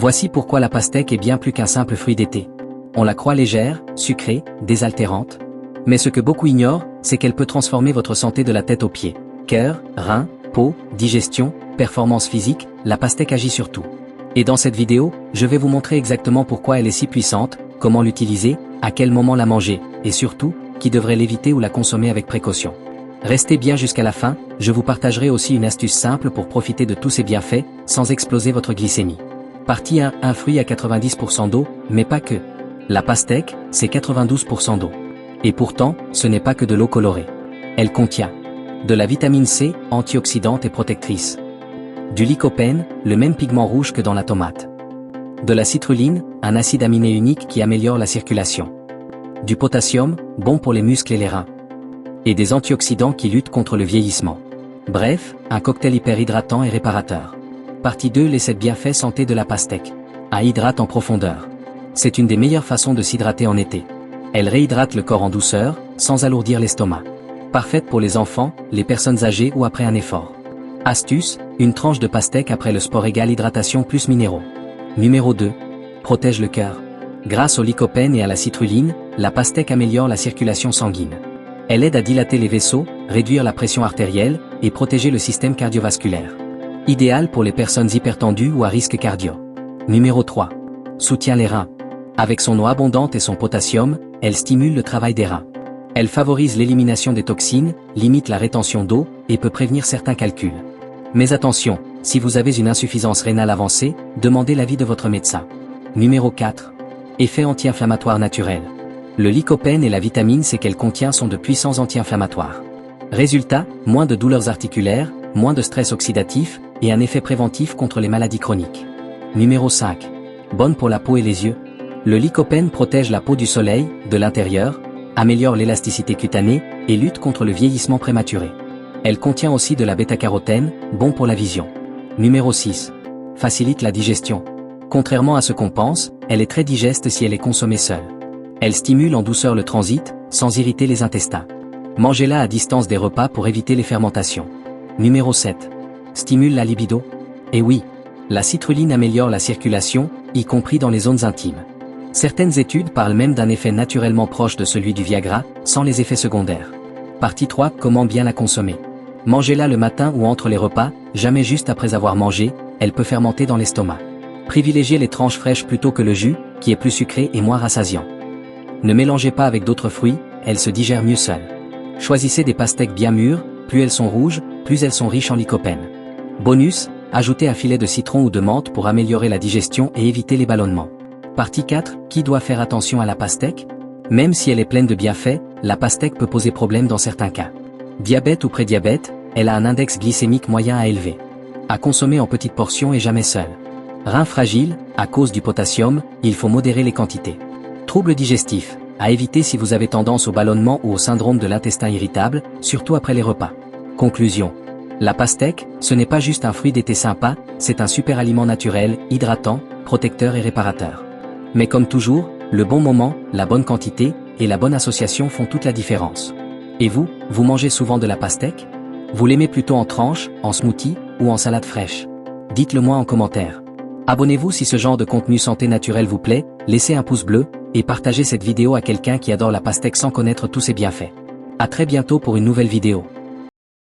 Voici pourquoi la pastèque est bien plus qu'un simple fruit d'été. On la croit légère, sucrée, désaltérante. Mais ce que beaucoup ignorent, c'est qu'elle peut transformer votre santé de la tête aux pieds. Cœur, reins, peau, digestion, performance physique, la pastèque agit sur tout. Et dans cette vidéo, je vais vous montrer exactement pourquoi elle est si puissante, comment l'utiliser, à quel moment la manger, et surtout, qui devrait l'éviter ou la consommer avec précaution. Restez bien jusqu'à la fin, je vous partagerai aussi une astuce simple pour profiter de tous ses bienfaits, sans exploser votre glycémie. Partie 1, un fruit à 90% d'eau, mais pas que. La pastèque, c'est 92% d'eau. Et pourtant, ce n'est pas que de l'eau colorée. Elle contient de la vitamine C, antioxydante et protectrice. Du lycopène, le même pigment rouge que dans la tomate. De la citrulline, un acide aminé unique qui améliore la circulation. Du potassium, bon pour les muscles et les reins. Et des antioxydants qui luttent contre le vieillissement. Bref, un cocktail hyper hydratant et réparateur. Partie 2, les 7 bienfaits santé de la pastèque. À hydrate en profondeur. C'est une des meilleures façons de s'hydrater en été. Elle réhydrate le corps en douceur, sans alourdir l'estomac. Parfaite pour les enfants, les personnes âgées ou après un effort. Astuce, une tranche de pastèque après le sport égale hydratation plus minéraux. Numéro 2. Protège le cœur. Grâce au lycopène et à la citrulline, la pastèque améliore la circulation sanguine. Elle aide à dilater les vaisseaux, réduire la pression artérielle et protéger le système cardiovasculaire. Idéal pour les personnes hypertendues ou à risque cardio. Numéro 3. Soutient les reins. Avec son eau abondante et son potassium, elle stimule le travail des reins. Elle favorise l'élimination des toxines, limite la rétention d'eau et peut prévenir certains calculs. Mais attention, si vous avez une insuffisance rénale avancée, demandez l'avis de votre médecin. Numéro 4. Effet anti-inflammatoire naturel. Le lycopène et la vitamine C qu'elle contient sont de puissants anti-inflammatoires. Résultat, moins de douleurs articulaires, moins de stress oxydatif, et un effet préventif contre les maladies chroniques. Numéro 5. Bonne pour la peau et les yeux. Le lycopène protège la peau du soleil, de l'intérieur, améliore l'élasticité cutanée, et lutte contre le vieillissement prématuré. Elle contient aussi de la bêta-carotène, bon pour la vision. Numéro 6. Facilite la digestion. Contrairement à ce qu'on pense, elle est très digeste si elle est consommée seule. Elle stimule en douceur le transit, sans irriter les intestins. Mangez-la à distance des repas pour éviter les fermentations. Numéro 7. Stimule la libido. Et oui, la citrulline améliore la circulation, y compris dans les zones intimes. Certaines études parlent même d'un effet naturellement proche de celui du Viagra, sans les effets secondaires. Partie 3, comment bien la consommer. Mangez-la le matin ou entre les repas, jamais juste après avoir mangé, elle peut fermenter dans l'estomac. Privilégiez les tranches fraîches plutôt que le jus, qui est plus sucré et moins rassasiant. Ne mélangez pas avec d'autres fruits, elles se digèrent mieux seules. Choisissez des pastèques bien mûres, plus elles sont rouges, plus elles sont riches en lycopène. Bonus, ajoutez un filet de citron ou de menthe pour améliorer la digestion et éviter les ballonnements. Partie 4, qui doit faire attention à la pastèque? Même si elle est pleine de bienfaits, la pastèque peut poser problème dans certains cas. Diabète ou prédiabète, elle a un index glycémique moyen à élever. À consommer en petites portions et jamais seule. Reins fragiles, à cause du potassium, il faut modérer les quantités. Troubles digestifs, à éviter si vous avez tendance au ballonnement ou au syndrome de l'intestin irritable, surtout après les repas. Conclusion. La pastèque, ce n'est pas juste un fruit d'été sympa, c'est un super aliment naturel, hydratant, protecteur et réparateur. Mais comme toujours, le bon moment, la bonne quantité, et la bonne association font toute la différence. Et vous, vous mangez souvent de la pastèque? Vous l'aimez plutôt en tranches, en smoothie, ou en salade fraîche? Dites-le moi en commentaire. Abonnez-vous si ce genre de contenu santé naturelle vous plaît, laissez un pouce bleu, et partagez cette vidéo à quelqu'un qui adore la pastèque sans connaître tous ses bienfaits. À très bientôt pour une nouvelle vidéo.